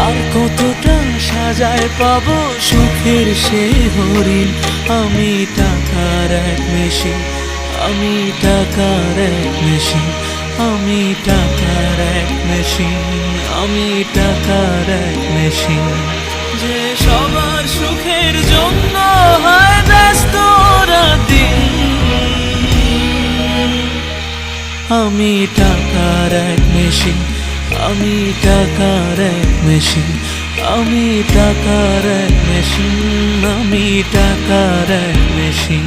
আর কতটা সাজায় পাবো সুখের সেই হরিণ। আমি টাকার এক মেশিন, আমি টাকার এক মেশিন, আমি টাকার এক মেশিন, আমি টাকার এক মেশিন। যে সবার সুখের জন্য হয় ব্যস্ত রাতদিন। আমি টাকার এক মেশিন, আমি টাকার এক মেশিন, আমি টাকার এক মেশিন, আমি টাকার এক মেশিন।